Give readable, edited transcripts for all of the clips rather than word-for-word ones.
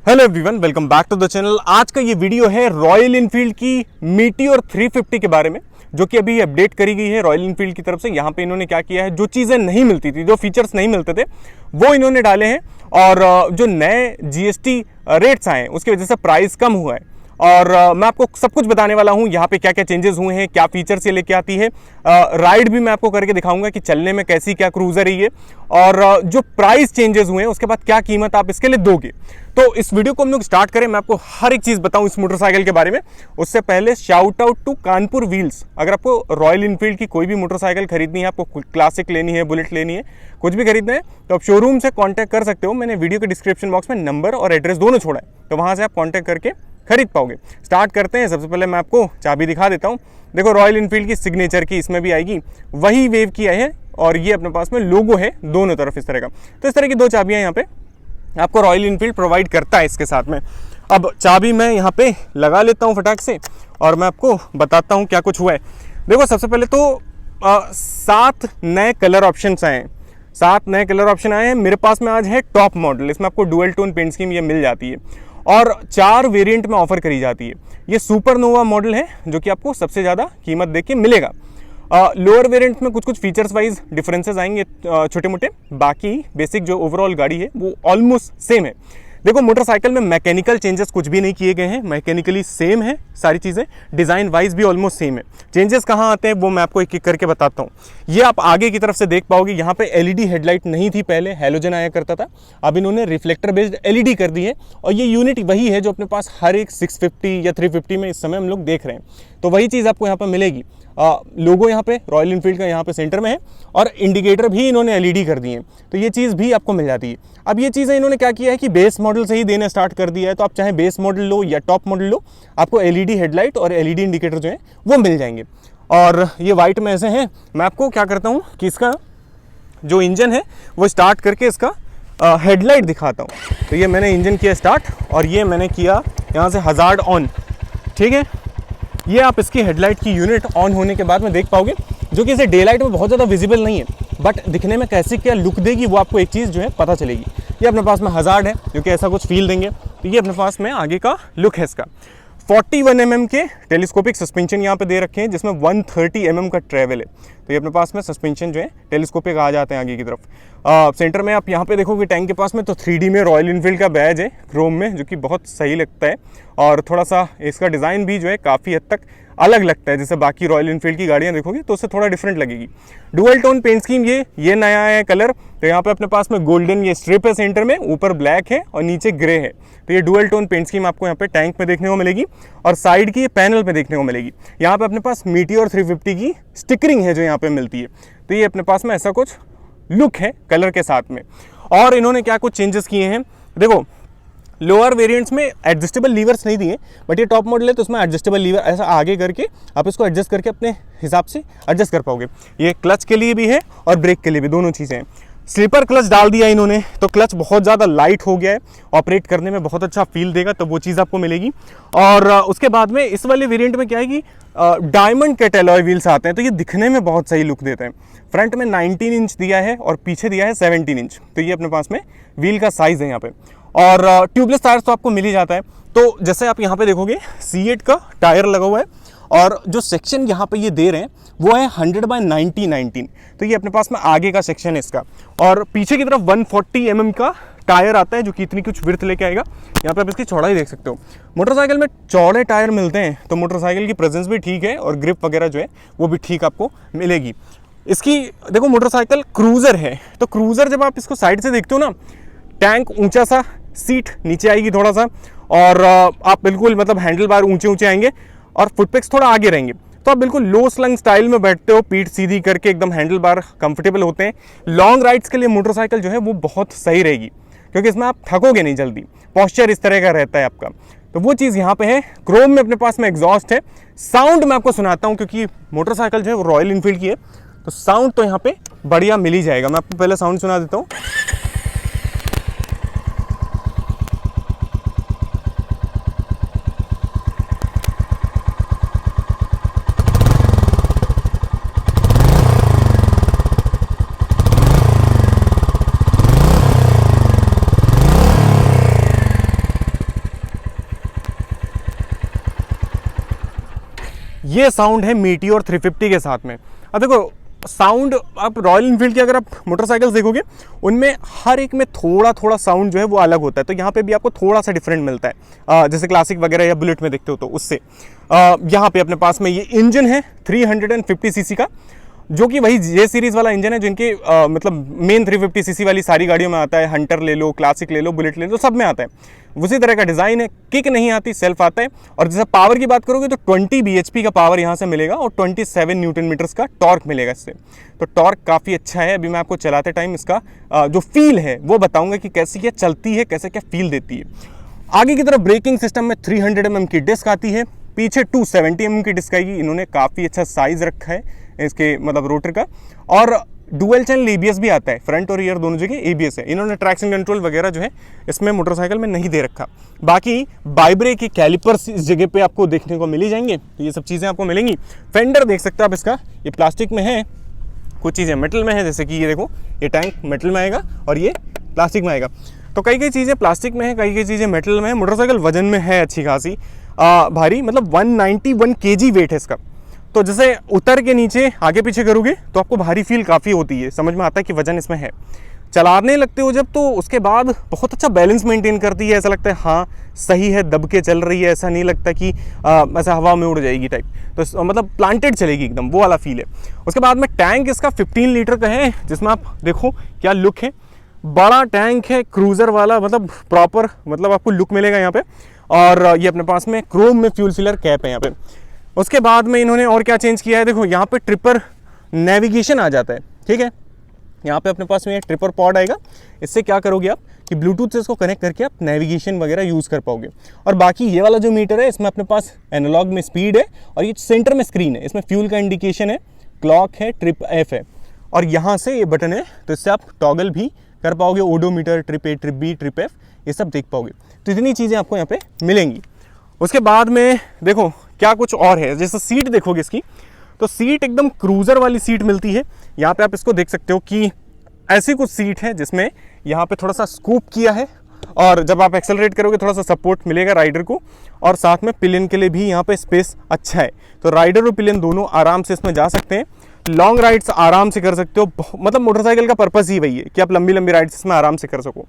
Hello everyone, welcome back to the channel. आज का ये वीडियो है रॉयल इनफील्ड की मीटियोर 350 के बारे में, जो कि अभी अपडेट करी गई है रॉयल इनफील्ड की तरफ से। यहाँ पे इन्होंने क्या किया है, जो चीज़ें नहीं मिलती थी, जो फीचर्स नहीं मिलते थे, वो इन्होंने डाले हैं। और जो नए जीएसटी रेट्स आए हैं उसकी वजह से प्राइस कम हुआ है। और मैं आपको सब कुछ बताने वाला हूँ, यहाँ पे क्या क्या चेंजेस हुए हैं, क्या फीचर्स ये लेके आती है। राइड भी मैं आपको करके दिखाऊंगा कि चलने में कैसी क्या क्रूजर है ये, और जो प्राइस चेंजेस हुए हैं उसके बाद क्या कीमत आप इसके लिए दोगे। तो इस वीडियो को हम लोग स्टार्ट करें, मैं आपको हर एक चीज़ बताऊं इस मोटरसाइकिल के बारे में। उससे पहले shout out to Kanpur wheels. अगर आपको रॉयल इनफील्ड की कोई भी मोटरसाइकिल खरीदनी है, आपको क्लासिक लेनी है, बुलेट लेनी है, कुछ भी खरीदना है, तो आप शोरूम से कांटेक्ट कर सकते हो। मैंने वीडियो के डिस्क्रिप्शन बॉक्स में नंबर और एड्रेस दोनों छोड़ा है, तो वहाँ से आप कॉन्टैक्ट करके खरीद पाओगे। स्टार्ट करते हैं। सबसे पहले मैं आपको चाबी दिखा देता हूँ। देखो, रॉयल इनफील्ड की सिग्नेचर की इसमें भी आएगी, वही वेव की है, और ये अपने पास में लोगो है दोनों तरफ इस तरह का। तो इस तरह की दो चाबियाँ यहाँ पे आपको रॉयल इनफील्ड प्रोवाइड करता है इसके साथ में। अब चाबी मैं यहाँ पे लगा लेता हूँ फटाक से, और मैं आपको बताता हूँ क्या कुछ हुआ है। देखो, सबसे पहले तो 7 नए कलर ऑप्शंस आए हैं। 7 नए कलर ऑप्शन आए हैं। मेरे पास में आज है टॉप मॉडल, इसमें आपको डुअल टोन पेंट स्कीम ये मिल जाती है, और 4 वेरिएंट में ऑफर करी जाती है। ये सुपरनोवा मॉडल है, जो कि आपको सबसे ज़्यादा कीमत देके मिलेगा। लोअर वेरिएंट में कुछ फीचर्स वाइज डिफरेंसेस आएंगे छोटे मोटे, बाकी बेसिक जो ओवरऑल गाड़ी है वो ऑलमोस्ट सेम है। देखो, मोटरसाइकिल में मैकेनिकल चेंजेस कुछ भी नहीं किए गए हैं, मैकेनिकली सेम है सारी चीज़ें, डिज़ाइन वाइज भी ऑलमोस्ट सेम है। चेंजेस कहाँ आते हैं वो मैं आपको एक एक करके बताता हूँ। ये आप आगे की तरफ से देख पाओगे, यहाँ पे एलईडी हेडलाइट नहीं थी, पहले हैलोजन आया करता था, अब इन्होंने रिफ्लेक्टर बेस्ड एलईडी कर दी है। और ये यूनिट वही है जो अपने पास हर एक 650 या 350 में इस समय हम लोग देख रहे हैं, तो वही चीज़ आपको यहाँ पर मिलेगी। लोगो यहाँ पे रॉयल इनफील्ड का यहाँ पे सेंटर में है, और इंडिकेटर भी इन्होंने एलईडी कर दिए हैं, तो ये चीज़ भी आपको मिल जाती है। अब ये चीज़ें इन्होंने क्या किया है कि बेस मॉडल से ही देना स्टार्ट कर दिया है, तो आप चाहे बेस मॉडल लो या टॉप मॉडल लो, आपको एलईडी हेडलाइट और एलईडी इंडिकेटर जो है वो मिल जाएंगे। और ये वाइट में ऐसे हैं। मैं आपको क्या करता हूँ कि इसका जो इंजन है वो स्टार्ट करके इसका हेडलाइट दिखाता हूँ। तो ये मैंने इंजन किया स्टार्ट, और ये मैंने किया यहाँ से हजार्ड ऑन, ठीक है। ये आप इसकी हेडलाइट की यूनिट ऑन होने के बाद में देख पाओगे, जो कि इसे डे लाइट में बहुत ज़्यादा विजिबल नहीं है, बट दिखने में कैसे क्या लुक देगी वो आपको एक चीज़ जो है पता चलेगी। ये अपने पास में हजार्ड है, जो कि ऐसा कुछ फील देंगे। तो ये अपने पास में आगे का लुक है इसका। 41 mm के टेलीस्कोपिक सस्पेंशन यहाँ पे दे रखे हैं, जिसमें 130 mm का ट्रेवल है। तो ये अपने पास में सस्पेंशन जो है टेलीस्कोपिक आ जाते हैं आगे की तरफ। सेंटर में आप यहाँ पे देखोगे टैंक के पास में तो 3D में रॉयल इनफील्ड का बैज है क्रोम में, जो कि बहुत सही लगता है। और थोड़ा सा इसका डिज़ाइन भी जो है काफ़ी हद तक अलग लगता है, जैसे बाकी रॉयल इनफील्ड की गाड़ियाँ देखोगे तो उससे थोड़ा डिफरेंट लगेगी। डुअल टोन पेंट स्कीम ये नया है कलर। तो यहाँ पे अपने पास में गोल्डन ये स्ट्रिप है सेंटर में, ऊपर ब्लैक है और नीचे ग्रे है। तो ये डुअल टोन पेंट स्कीम आपको यहाँ पे टैंक में देखने को मिलेगी, और साइड की पैनल पे देखने को मिलेगी। यहाँ पे अपने पास मीटियोर 350 की स्टिकरिंग है जो यहाँ पे मिलती है। तो ये अपने पास में ऐसा कुछ लुक है कलर के साथ में। और इन्होंने क्या कुछ चेंजेस किए हैं, देखो, लोअर वेरिएंट्स में एडजस्टेबल लीवर्स नहीं दिए, बट ये टॉप मॉडल है तो उसमें एडजस्टेबल लीवर ऐसा आगे करके आप इसको एडजस्ट करके अपने हिसाब से एडजस्ट कर पाओगे। ये क्लच के लिए भी है और ब्रेक के लिए भी, दोनों चीज़ें हैं। स्लीपर क्लच डाल दिया इन्होंने, तो क्लच बहुत ज़्यादा लाइट हो गया है, ऑपरेट करने में बहुत अच्छा फील देगा, तो वो चीज़ आपको मिलेगी। और उसके बाद में इस वाले वेरिएंट में क्या है कि डायमंड कट एलॉय व्हील्स आते हैं, तो ये दिखने में बहुत सही लुक देते हैं। फ्रंट में 19 इंच दिया है और पीछे दिया है 17 इंच, तो ये अपने पास में व्हील का साइज़ है यहाँ पे। और ट्यूबलेस टायर्स तो आपको मिल ही जाता है। तो जैसे आप यहाँ पे देखोगे C8 का टायर लगा हुआ है, और जो सेक्शन यहाँ पे ये दे रहे हैं वो है 100/90/19। तो ये अपने पास में आगे का सेक्शन है इसका, और पीछे की तरफ 140 mm का टायर आता है, जो कि इतनी कुछ विड्थ लेके आएगा। यहाँ पे आप इसकी चौड़ाई देख सकते हो। मोटरसाइकिल में चौड़े टायर मिलते हैं, तो मोटरसाइकिल की प्रेजेंस भी ठीक है, और ग्रिप वगैरह जो है वो भी ठीक आपको मिलेगी। इसकी देखो, मोटरसाइकिल क्रूज़र है, तो क्रूज़र जब आप इसको साइड से देखते हो ना, टैंक ऊंचा सा, सीट नीचे आएगी थोड़ा सा, और आप बिल्कुल मतलब हैंडल बार ऊंचे आएंगे, और फुटपेक्स थोड़ा आगे रहेंगे, तो आप बिल्कुल लो स्लंग स्टाइल में बैठते हो, पीठ सीधी करके एकदम हैंडल बार कंफर्टेबल होते हैं। लॉन्ग राइड्स के लिए मोटरसाइकिल जो है वो बहुत सही रहेगी, क्योंकि इसमें आप थकोगे नहीं जल्दी, पॉस्चर इस तरह का रहता है आपका। तो वो चीज़ यहाँ पे है। क्रोम में अपने पास में एग्जॉस्ट है। साउंड मैं आपको सुनाता हूँ, क्योंकि मोटरसाइकिल जो है वो रॉयल इनफील्ड की है, तो साउंड तो यहाँ पे बढ़िया मिल ही जाएगा। मैं आपको पहले साउंड सुना देता हूँ। ये साउंड है मीटियोर 350 के साथ में। अब देखो साउंड, आप रॉयल इनफील्ड की अगर आप मोटरसाइकिल्स देखोगे उनमें हर एक में थोड़ा थोड़ा साउंड जो है वो अलग होता है, तो यहाँ पे भी आपको थोड़ा सा डिफरेंट मिलता है, जैसे क्लासिक वगैरह या बुलेट में देखते हो तो उससे। यहाँ पे अपने पास में ये इंजन है 350 सीसी का, जो कि वही जे सीरीज़ वाला इंजन है जिनके मतलब मेन 350 सीसी वाली सारी गाड़ियों में आता है। हंटर ले लो, क्लासिक ले लो, बुलेट ले लो, सब में आता है। उसी तरह का डिज़ाइन है, किक नहीं आती, सेल्फ आता है। और जैसे पावर की बात करोगे तो 20 bhp का पावर यहाँ से मिलेगा और 27 न्यूटन मीटर्स का टॉर्क मिलेगा इससे। तो टॉर्क काफ़ी अच्छा है। अभी मैं आपको चलाते टाइम इसका जो फील है वो बताऊँगा कि कैसी क्या चलती है, कैसे क्या फील देती है। आगे की तरफ ब्रेकिंग सिस्टम में 300 mm की डिस्क आती है, पीछे 270 mm की डिस्क आएगी। इन्होंने काफ़ी अच्छा साइज़ रखा है इसके मतलब रोटर का। और डुअल चैनल एबीएस भी आता है, फ्रंट और रियर दोनों जगह एबीएस है। इन्होंने ट्रैक्शन कंट्रोल वगैरह जो है इसमें मोटरसाइकिल में नहीं दे रखा। बाकी बाइब्रेक के कैलिपर्स इस जगह पे आपको देखने को मिल ही जाएंगे, तो ये सब चीज़ें आपको मिलेंगी। फेंडर देख सकते हो आप इसका, ये प्लास्टिक में है, कुछ चीज़ें मेटल में है, जैसे कि ये देखो ये टैंक मेटल में आएगा और ये प्लास्टिक में आएगा। तो कई चीज़ें प्लास्टिक में है, कई चीज़ें मेटल में है। मोटरसाइकिल वजन में है अच्छी खासी भारी, मतलब 191 kg वेट है इसका। तो जैसे उतर के नीचे आगे पीछे करोगे तो आपको भारी फील काफ़ी होती है, समझ में आता है कि वजन इसमें है। चलाने लगते हो जब, तो उसके बाद बहुत अच्छा बैलेंस मेंटेन करती है। ऐसा लगता है हाँ सही है, दब के चल रही है, ऐसा नहीं लगता कि ऐसा हवा में उड़ जाएगी टाइप। तो मतलब प्लांटेड चलेगी एकदम, वो वाला फील है। उसके बाद में टैंक इसका 15 लीटर का है, जिसमें आप देखो क्या लुक है, बड़ा टैंक है, क्रूज़र वाला, मतलब प्रॉपर मतलब आपको लुक मिलेगा यहाँ पे। और ये अपने पास में क्रोम में फ्यूल फिलर कैप है यहाँ पे। उसके बाद में इन्होंने और क्या चेंज किया है, देखो यहाँ पे ट्रिपर नेविगेशन आ जाता है, ठीक है। यहाँ पे अपने पास में ट्रिपर पॉड आएगा। इससे क्या करोगे आप कि ब्लूटूथ से इसको कनेक्ट करके आप नेविगेशन वगैरह यूज़ कर पाओगे। और बाकी ये वाला जो मीटर है इसमें अपने पास एनालॉग में स्पीड है और ये सेंटर में स्क्रीन है, इसमें फ्यूल का इंडिकेशन है, क्लॉक है, ट्रिप एफ है और यहाँ से ये बटन है, तो इससे आप टॉगल भी कर पाओगे, odometer, trip A, trip B, trip F, ये सब देख पाओगे। तो इतनी चीज़ें आपको यहाँ पे मिलेंगी। उसके बाद में देखो क्या कुछ और है, जैसे सीट देखोगे इसकी, तो सीट एकदम क्रूज़र वाली सीट मिलती है। यहाँ पे आप इसको देख सकते हो कि ऐसी कुछ सीट है जिसमें यहाँ पे थोड़ा सा स्कूप किया है और जब आप एक्सेलरेट करोगे थोड़ा सा सपोर्ट मिलेगा राइडर को। और साथ में पिलियन के लिए भी यहाँ पे स्पेस अच्छा है, तो राइडर और पिलियन दोनों आराम से इसमें जा सकते हैं। लॉन्ग राइड्स आराम से कर सकते हो, मतलब मोटरसाइकिल का पर्पस ही वही है कि आप लंबी लंबी राइड्स इसमें आराम से कर सको।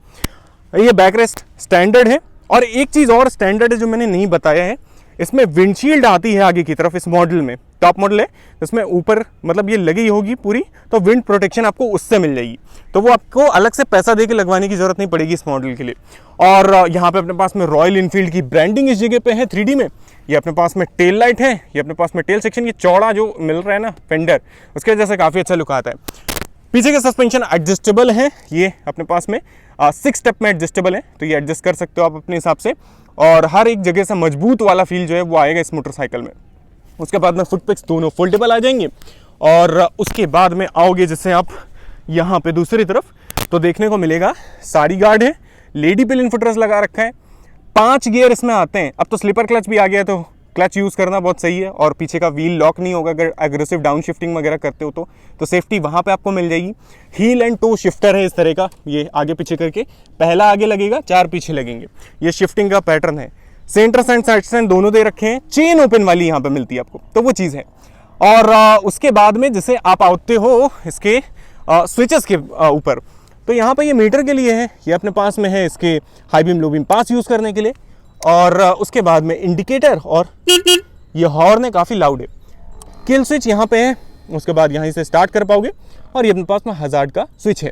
ये बैक रेस्ट स्टैंडर्ड है। और एक चीज़ और स्टैंडर्ड है जो मैंने नहीं बताया है, इसमें विंडशील्ड आती है आगे की तरफ। इस मॉडल में टॉप मॉडल है, इसमें ऊपर मतलब ये लगी होगी पूरी, तो विंड प्रोटेक्शन आपको उससे मिल जाएगी, तो वो आपको अलग से पैसा दे के लगवाने की ज़रूरत नहीं पड़ेगी इस मॉडल के लिए। और यहाँ पे अपने पास में रॉयल इनफील्ड की ब्रांडिंग इस जगह पे है 3D में। ये अपने पास में टेल लाइट है, ये अपने पास में टेल सेक्शन, ये चौड़ा जो मिल रहा है ना फेंडर, उसके वजह से काफ़ी अच्छा लुक आता है। पीछे के सस्पेंशन एडजस्टेबल है, ये अपने पास में 6 स्टेप में एडजस्टेबल है, तो ये एडजस्ट कर सकते हो आप अपने हिसाब से। और हर एक जगह से मजबूत वाला फील जो है वो आएगा इस मोटरसाइकिल में। उसके बाद में फुटपेक्स दोनों फोल्डेबल आ जाएंगे। और उसके बाद में आओगे जैसे आप यहाँ पे दूसरी तरफ, तो देखने को मिलेगा सारी गार्ड है, लेडी पिलियन फुटरेस्ट लगा रखा है, 5 गियर इसमें आते हैं। अब तो स्लीपर क्लच भी आ गया है, तो क्लच यूज़ करना बहुत सही है। और पीछे का व्हील लॉक नहीं होगा अगर एग्रेसिव डाउन शिफ्टिंग वगैरह करते हो तो सेफ्टी वहाँ पे आपको मिल जाएगी। हील एंड टो शिफ्टर है इस तरह का, ये आगे पीछे करके पहला आगे लगेगा, 4 पीछे लगेंगे, ये शिफ्टिंग का पैटर्न है। सेंटर स्टैंड साइड स्टैंड दोनों दे रखे हैं, चेन ओपन वाली यहाँ पे मिलती है आपको, तो वो चीज़ है। और उसके बाद में जैसे आप आते हो इसके स्विचेस के ऊपर, तो यहाँ पे ये मीटर के लिए है, ये अपने पास में है इसके हाई बीम लो बीम पास यूज़ करने के लिए। और उसके बाद में इंडिकेटर और ये हॉर्न है, काफ़ी लाउड है। किल स्विच यहाँ पे है, उसके बाद यहाँ से स्टार्ट कर पाओगे। और ये अपने पास में हजार्ड का स्विच है।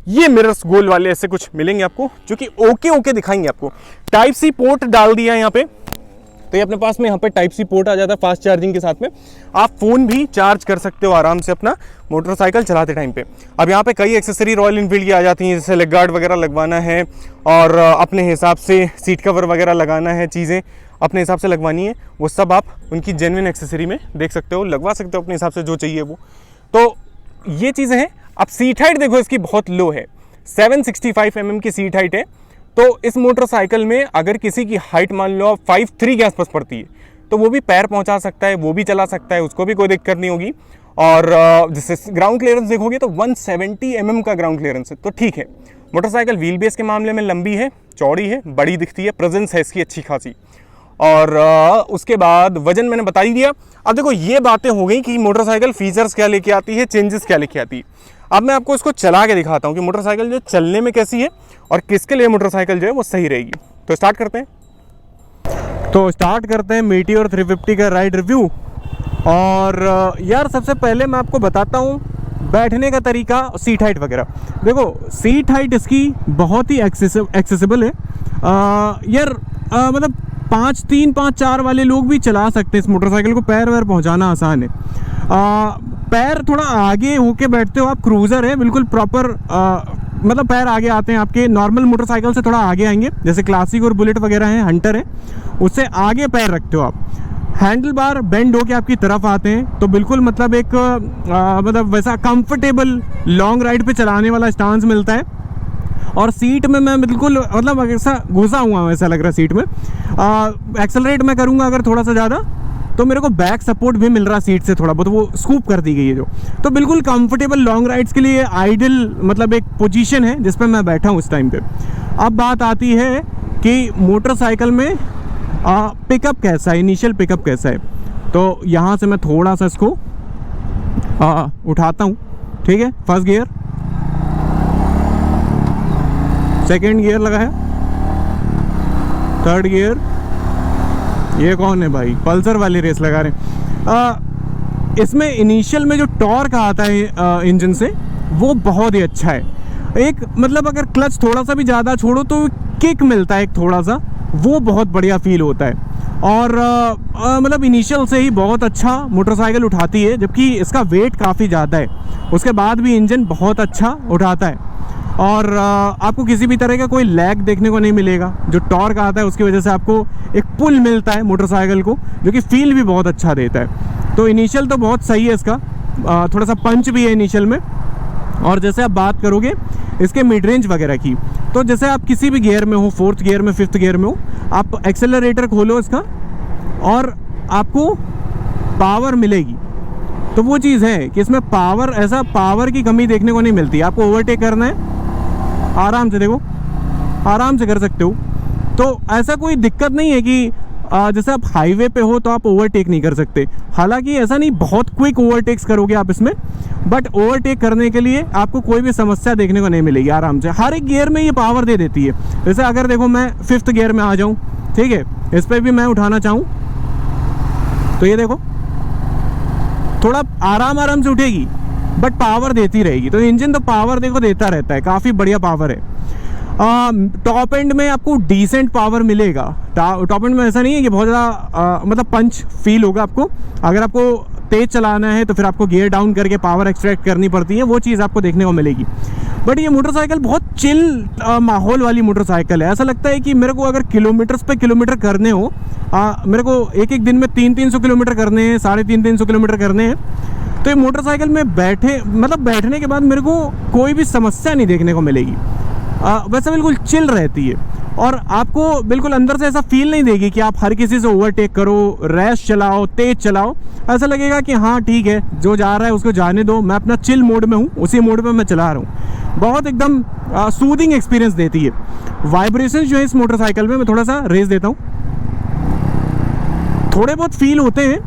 ये मिरर्स गोल वाले ऐसे कुछ मिलेंगे आपको, जो कि ओके दिखाएंगे आपको। टाइप सी पोर्ट डाल दिया है यहाँ पे, तो ये अपने पास में यहाँ पे टाइप सी पोर्ट आ जाता है फास्ट चार्जिंग के साथ में। आप फ़ोन भी चार्ज कर सकते हो आराम से अपना मोटरसाइकिल चलाते टाइम पे। अब यहाँ पे कई एक्सेसरी रॉयल इनफील्ड की आ जाती हैं, जैसे लेग गार्ड वगैरह लगवाना है और अपने हिसाब से सीट कवर वगैरह लगाना है, चीज़ें अपने हिसाब से लगवानी है, वो सब आप उनकी जेन्युइन एक्सेसरी में देख सकते हो, लगवा सकते हो अपने हिसाब से जो चाहिए वो। तो ये चीज़ें हैं। अब सीट हाइट देखो इसकी बहुत लो है, 765 mm की सीट हाइट है। तो इस मोटरसाइकिल में अगर किसी की हाइट मान लो 5'3" के आसपास पड़ती है, तो वो भी पैर पहुंचा सकता है, वो भी चला सकता है, उसको भी कोई दिक्कत नहीं होगी। और जैसे ग्राउंड क्लियरेंस देखोगे तो 170 mm का ग्राउंड क्लियरेंस है, तो ठीक है। मोटरसाइकिल व्हील बेस के मामले में लंबी है, चौड़ी है, बड़ी दिखती है, प्रेजेंस है इसकी अच्छी खासी। और उसके बाद वजन मैंने बता ही दिया। अब देखो ये बातें हो गई कि मोटरसाइकिल फीचर्स क्या लेके आती है, चेंजेस क्या लेके आती है। अब मैं आपको इसको चला के दिखाता हूँ कि मोटरसाइकिल जो चलने में कैसी है और किसके लिए मोटरसाइकिल जो है वो सही रहेगी। तो स्टार्ट करते हैं। तो स्टार्ट करते हैं मीटियोर 350 का राइड रिव्यू। और यार सबसे पहले मैं आपको बताता हूँ बैठने का तरीका, सीट हाइट वगैरह। देखो सीट हाइट इसकी बहुत ही एक्सेसिबल है यार, मतलब 5'3", 5'4" वाले लोग भी चला सकते हैं इस मोटरसाइकिल को, पैर वैर पहुंचाना आसान है। पैर थोड़ा आगे होके बैठते हो आप, क्रूज़र है बिल्कुल प्रॉपर, मतलब पैर आगे आते हैं आपके, नॉर्मल मोटरसाइकिल से थोड़ा आगे आएंगे, जैसे क्लासिक और बुलेट वगैरह है, हंटर है, उससे आगे पैर रखते हो आप। हैंडल बार बेंड होके आपकी तरफ आते हैं, तो बिल्कुल मतलब एक मतलब वैसा कंफर्टेबल लॉन्ग राइड पे चलाने वाला स्टांस मिलता है। और सीट में मैं बिल्कुल मतलब ऐसा घुसा हुआ हूँ, ऐसा लग रहा है सीट में। एक्सेलरेट मैं करूँगा अगर थोड़ा सा ज़्यादा, तो मेरे को बैक सपोर्ट भी मिल रहा है सीट से थोड़ा बहुत, वो स्कूप कर दी गई है जो। तो बिल्कुल कंफर्टेबल लॉन्ग राइड्स के लिए आइडियल मतलब एक पोजीशन है जिस पे मैं बैठा हूँ इस टाइम पे। अब बात आती है कि मोटरसाइकिल में पिकअप कैसा है, इनिशियल पिकअप कैसा है। तो यहाँ से मैं थोड़ा सा इसको उठाता हूँ, ठीक है। फर्स्ट गियर, सेकेंड गियर लगा है, थर्ड गियर। ये कौन है भाई, पल्सर वाली रेस लगा रहे हैं। इसमें इनिशियल में जो टॉर्क आता है इंजन से, वो बहुत ही अच्छा है। एक मतलब अगर क्लच थोड़ा सा भी ज़्यादा छोड़ो तो किक मिलता है एक थोड़ा सा, वो बहुत बढ़िया फील होता है। और मतलब इनिशियल से ही बहुत अच्छा मोटरसाइकिल उठाती है, जबकि इसका वेट काफ़ी ज़्यादा है, उसके बाद भी इंजन बहुत अच्छा उठाता है। और आपको किसी भी तरह का कोई लैग देखने को नहीं मिलेगा। जो टॉर्क आता है उसकी वजह से आपको एक पुल मिलता है मोटरसाइकिल को, जो कि फील भी बहुत अच्छा देता है। तो इनिशियल तो बहुत सही है इसका, थोड़ा सा पंच भी है इनिशियल में। और जैसे आप बात करोगे इसके मिड रेंज वगैरह की, तो जैसे आप किसी भी गियर में हो, 4th गियर में, 5th गियर में हो, आप एक्सेलरेटर खोलो इसका और आपको पावर मिलेगी। तो वो चीज़ है कि इसमें पावर, ऐसा पावर की कमी देखने को नहीं मिलती। आपको ओवरटेक करना है आराम से, देखो आराम से कर सकते हो। तो ऐसा कोई दिक्कत नहीं है कि जैसे आप हाईवे पे हो तो आप ओवरटेक नहीं कर सकते। हालांकि ऐसा नहीं बहुत क्विक ओवरटेक्स करोगे आप इसमें, बट ओवरटेक करने के लिए आपको कोई भी समस्या देखने को नहीं मिलेगी। आराम से हर एक गियर में ये पावर दे देती है। जैसे अगर देखो मैं 5th गियर में आ जाऊँ, ठीक है, इस पर भी मैं उठाना चाहूँ तो ये देखो थोड़ा आराम से उठेगी, बट पावर देती रहेगी। तो इंजन तो पावर देखो देता रहता है, काफ़ी बढ़िया पावर है। टॉप एंड में आपको डिसेंट पावर मिलेगा। टॉप एंड में ऐसा नहीं है कि बहुत ज़्यादा मतलब पंच फील होगा आपको। अगर आपको तेज़ चलाना है तो फिर आपको गियर डाउन करके पावर एक्सट्रैक्ट करनी पड़ती है, वो चीज़ आपको देखने को मिलेगी। बट ये मोटरसाइकिल बहुत चिल माहौल वाली मोटरसाइकिल है। ऐसा लगता है कि मेरे को अगर किलोमीटर्स पे किलोमीटर करने हो, मेरे को एक दिन में 300-300 किलोमीटर करने हैं, 350-300 किलोमीटर करने हैं, तो ये मोटरसाइकिल में बैठने के बाद मेरे को कोई भी समस्या नहीं देखने को मिलेगी। वैसे बिल्कुल चिल रहती है और आपको बिल्कुल अंदर से ऐसा फील नहीं देगी कि आप हर किसी से ओवरटेक करो, रैश चलाओ, तेज चलाओ। ऐसा लगेगा कि हाँ ठीक है, जो जा रहा है उसको जाने दो, मैं अपना चिल मोड में हूँ, उसी मोड में मैं चला रहा हूँ। बहुत एकदम सूदिंग एक्सपीरियंस देती है। वाइब्रेशन जो है इस मोटरसाइकिल में, मैं थोड़ा सा रेस देता हूँ, थोड़े बहुत फील होते हैं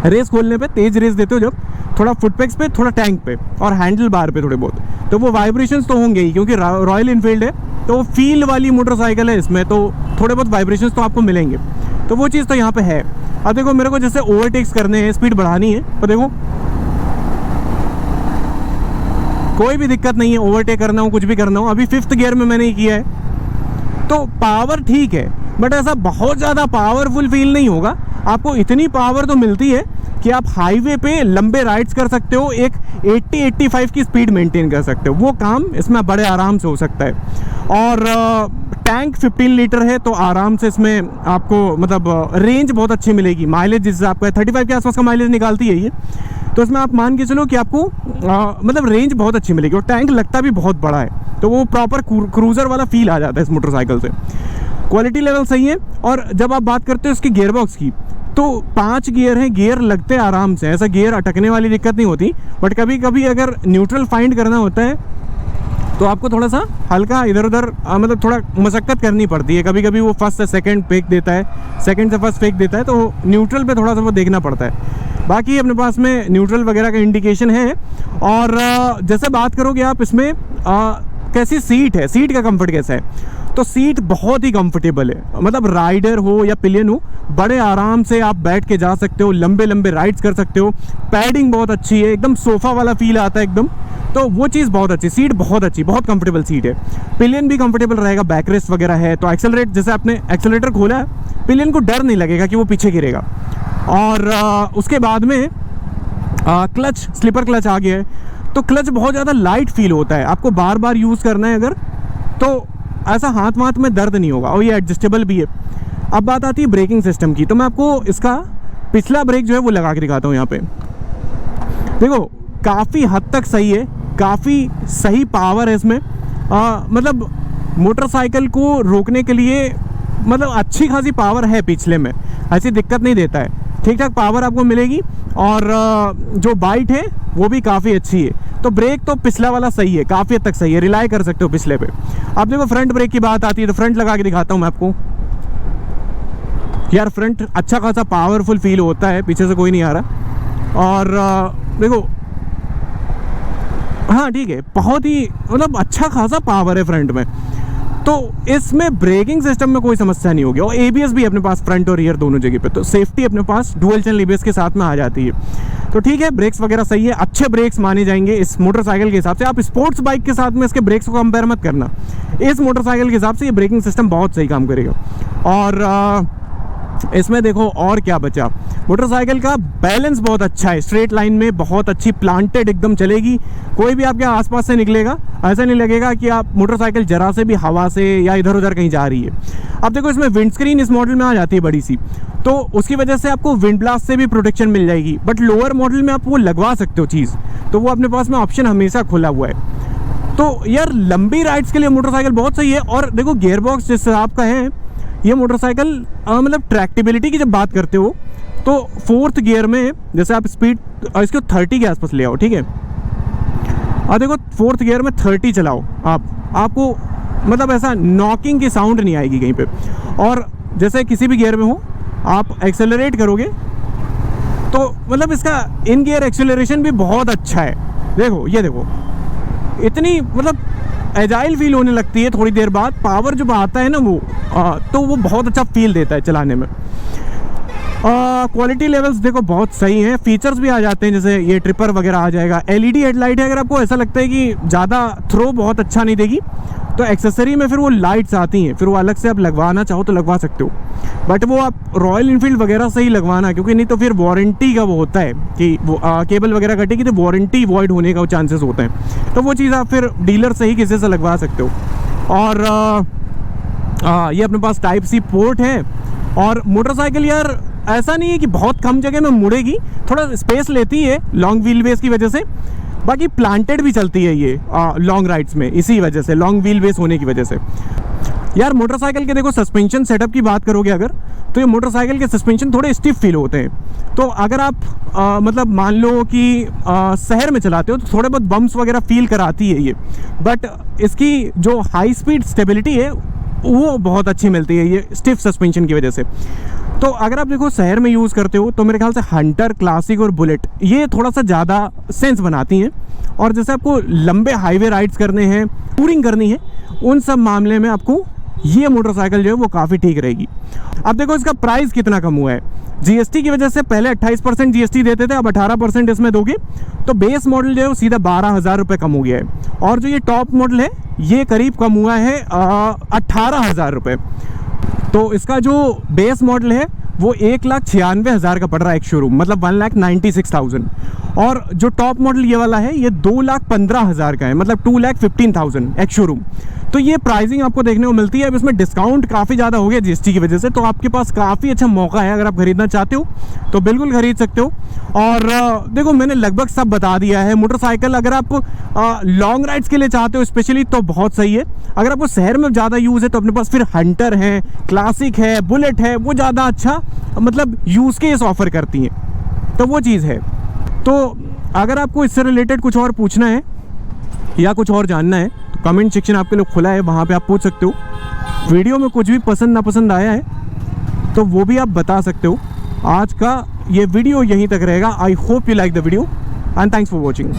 रेस खोलने पे। तेज रेस देते हो जब, थोड़ा फुटपैक्स पे, थोड़ा टैंक पे और हैंडल बार पे थोड़े बहुत, तो वो वाइब्रेशंस तो होंगे ही, क्योंकि रॉयल इनफील्ड है तो फील वाली मोटरसाइकिल है इसमें, तो थोड़े बहुत वाइब्रेशंस तो आपको मिलेंगे। तो वो चीज़ तो यहाँ पे है। अब देखो मेरे को जैसे ओवरटेक्स करने हैं, स्पीड बढ़ानी है, तो देखो कोई भी दिक्कत नहीं है, ओवरटेक करना हो, कुछ भी करना हो। अभी 5th गियर में मैंने किया है, तो पावर ठीक है, बट ऐसा बहुत ज़्यादा पावरफुल फील नहीं होगा। आपको इतनी पावर तो मिलती है कि आप हाईवे पे लंबे राइड्स कर सकते हो, एक 80-85 की स्पीड मेंटेन कर सकते हो। वो काम इसमें बड़े आराम से हो सकता है। और टैंक 15 लीटर है, तो आराम से इसमें आपको मतलब रेंज बहुत अच्छी मिलेगी। माइलेज जिस हिसाब का 35 के आसपास का माइलेज निकालती है ये, तो इसमें आप मान के चलो कि आपको मतलब रेंज बहुत अच्छी मिलेगी। और टैंक लगता भी बहुत बड़ा है, तो वो प्रॉपर क्रूज़र वाला फील आ जाता है इस मोटरसाइकिल से। क्वालिटी लेवल सही है। और जब आप बात करते हो इसकी गियर बॉक्स की, तो 5 गियर हैं, गियर लगते आराम से, ऐसा गियर अटकने वाली दिक्कत नहीं होती। बट कभी कभी अगर न्यूट्रल फाइंड करना होता है तो आपको थोड़ा सा हल्का इधर उधर मतलब थोड़ा मशक्कत करनी पड़ती है। कभी कभी वो फर्स्ट से सेकंड फेंक देता है, सेकंड से फर्स्ट फेंक देता है, तो न्यूट्रल पे थोड़ा सा वो देखना पड़ता है। बाकी अपने पास में न्यूट्रल वगैरह का इंडिकेशन है। और जैसे बात करोगे आप इसमें कैसी सीट है, सीट का कंफर्ट कैसा है, तो सीट बहुत ही कंफर्टेबल है। मतलब राइडर हो या पिलियन हो, बड़े आराम से आप बैठ के जा सकते हो, लंबे लंबे राइड्स कर सकते हो। पैडिंग बहुत अच्छी है, एकदम सोफ़ा वाला फील आता है एकदम, तो वो चीज़ बहुत अच्छी, सीट बहुत अच्छी, बहुत कंफर्टेबल सीट है। पिलियन भी कंफर्टेबल रहेगा, बैक रेस्ट वगैरह है। तो एक्सेलरेट, जैसे आपने एक्सेलरेटर खोला है, पिलियन को डर नहीं लगेगा कि वो पीछे गिरेगा। और उसके बाद में क्लच, स्लीपर क्लच आ गया है, तो क्लच बहुत ज़्यादा लाइट फील होता है। आपको बार बार यूज़ करना है अगर, तो ऐसा हाथ वाथ में दर्द नहीं होगा, और ये एडजस्टेबल भी है। अब बात आती है ब्रेकिंग सिस्टम की, तो मैं आपको इसका पिछला ब्रेक जो है वो लगा के दिखाता हूँ। यहाँ पे देखो काफ़ी हद तक सही है, काफ़ी सही पावर है इसमें। मतलब मोटरसाइकिल को रोकने के लिए मतलब अच्छी खासी पावर है पिछले में, ऐसी दिक्कत नहीं देता है, ठीक ठाक पावर आपको मिलेगी। और जो बाइट है वो भी काफ़ी अच्छी है। तो ब्रेक तो पिछला वाला सही है, काफ़ी हद तक सही है, रिलाई कर सकते हो पिछले पे। अब देखो फ्रंट ब्रेक की बात आती है, तो फ्रंट लगा के दिखाता हूँ मैं आपको। यार फ्रंट अच्छा खासा पावरफुल फील होता है, पीछे से कोई नहीं आ रहा। और देखो हाँ ठीक है, बहुत ही मतलब अच्छा खासा पावर है फ्रंट में, तो इसमें ब्रेकिंग सिस्टम में कोई समस्या नहीं होगी। और एबीएस भी अपने पास फ्रंट और रियर दोनों जगह पे, तो सेफ्टी अपने पास डुअल चैनल एबीएस के साथ में आ जाती है। तो ठीक है, ब्रेक्स वगैरह सही है, अच्छे ब्रेक्स माने जाएंगे इस मोटरसाइकिल के हिसाब से। आप स्पोर्ट्स बाइक के साथ में इसके ब्रेक्स को कंपेयर मत करना, इस मोटरसाइकिल के हिसाब से ये ब्रेकिंग सिस्टम बहुत सही काम करेगा। और इसमें देखो और क्या बचा, मोटरसाइकिल का बैलेंस बहुत अच्छा है, स्ट्रेट लाइन में बहुत अच्छी प्लांटेड एकदम चलेगी। कोई भी आपके आसपास से निकलेगा, ऐसा नहीं लगेगा कि आप मोटरसाइकिल जरा से भी हवा से या इधर उधर कहीं जा रही है। अब देखो इसमें विंड स्क्रीन इस मॉडल में आ जाती है बड़ी सी, तो उसकी वजह से आपको विंड ब्लास्ट से भी प्रोटेक्शन मिल जाएगी। बट लोअर मॉडल में आप वो लगवा सकते हो चीज़, तो वो अपने पास में ऑप्शन हमेशा खुला हुआ है। तो यार लंबी राइड्स के लिए मोटरसाइकिल बहुत सही है। और देखो गियर बॉक्स जिस हिसाब का है ये मोटरसाइकिल, मतलब ट्रैक्टेबिलिटी की जब बात करते हो तो फोर्थ गियर में जैसे आप स्पीड इसको 30 के आसपास ले आओ, ठीक है। और देखो फोर्थ गियर में 30 चलाओ आपको मतलब ऐसा नॉकिंग की साउंड नहीं आएगी कहीं पे। और जैसे किसी भी गियर में हो आप एक्सेलरेट करोगे तो मतलब इसका इन गियर एक्सेलरेशन भी बहुत अच्छा है। देखो ये देखो, इतनी मतलब एजाइल फील होने लगती है थोड़ी देर बाद, पावर जब आता है ना वो तो वो बहुत अच्छा फील देता है चलाने में। क्वालिटी लेवल्स देखो बहुत सही हैं, फीचर्स भी आ जाते हैं, जैसे ये ट्रिपर वगैरह आ जाएगा। एलईडी हेडलाइट है, अगर आपको ऐसा लगता है कि ज़्यादा थ्रो बहुत अच्छा नहीं देगी तो एक्सेसरी में फिर वो लाइट्स आती हैं, फिर वो अलग से आप लगवाना चाहो तो लगवा सकते हो। बट वो आप रॉयल इनफील्ड वगैरह से ही लगवाना, क्योंकि नहीं तो फिर वारंटी का वो होता है कि वो केबल वगैरह कटेगी तो वारंटी वॉइड होने का चांसेस होते हैं। तो वो चीज़ आप फिर डीलर से ही किसी से लगवा सकते हो। और ये अपने पास टाइप सी पोर्ट है। और मोटरसाइकिल यार ऐसा नहीं है कि बहुत कम जगह में मुड़ेगी, थोड़ा स्पेस लेती है लॉन्ग व्हील बेस की वजह से। बाकी प्लांटेड भी चलती है ये लॉन्ग राइड्स में, इसी वजह से, लॉन्ग व्हील बेस होने की वजह से। यार मोटरसाइकिल के देखो सस्पेंशन सेटअप की बात करोगे अगर, तो ये मोटरसाइकिल के सस्पेंशन थोड़े स्टिफ फील होते हैं। तो अगर आप मतलब मान लो कि शहर में चलाते हो तो थोड़े बहुत बम्प्स वगैरह फील कराती है ये, बट इसकी जो हाई स्पीड स्टेबिलिटी है वो बहुत अच्छी मिलती है ये स्टिफ सस्पेंशन की वजह से। तो अगर आप देखो शहर में यूज़ करते हो तो मेरे ख्याल से हंटर, क्लासिक और बुलेट ये थोड़ा सा ज़्यादा सेंस बनाती हैं। और जैसे आपको लंबे हाईवे राइड्स करने हैं, टूरिंग करनी है, उन सब मामले में आपको ये मोटरसाइकिल जो है वो काफ़ी ठीक रहेगी। अब देखो इसका प्राइस कितना कम हुआ है, जीएसटी की वजह से पहले 28% जीएसटी देते थे, अब 18% इसमें दोगे तो बेस मॉडल जो है वो सीधा 12,000 रुपये कम हो गया है। और जो ये टॉप मॉडल है ये करीब कम हुआ है 18,000 रुपये। तो इसका जो बेस मॉडल है वो 1,96,000 का पड़ रहा है एक शोरूम, मतलब 1,96,000। और जो टॉप मॉडल ये वाला है ये 2,15,000 का है, मतलब 2,15,000 एक शोरूम। तो ये प्राइसिंग आपको देखने को मिलती है। अब इसमें डिस्काउंट काफ़ी ज़्यादा हो गया जीएसटी की वजह से, तो आपके पास काफ़ी अच्छा मौका है, अगर आप खरीदना चाहते हो तो बिल्कुल खरीद सकते हो। और देखो मैंने लगभग सब बता दिया है। मोटरसाइकिल अगर आप लॉन्ग राइड्स के लिए चाहते हो स्पेशली तो बहुत सही है। अगर आपको शहर में ज़्यादा यूज़ है तो अपने पास फिर हंटर है, क्लासिक है, बुलेट है, वो ज़्यादा अच्छा मतलब यूज़ केस ऑफर करती हैं, तो वो चीज़ है। तो अगर आपको इससे रिलेटेड कुछ और पूछना है या कुछ और जानना है तो कमेंट सेक्शन आपके लिए खुला है, वहाँ पे आप पूछ सकते हो। वीडियो में कुछ भी पसंद नापसंद आया है तो वो भी आप बता सकते हो। आज का ये वीडियो यहीं तक रहेगा। I hope you like the video and thanks for watching.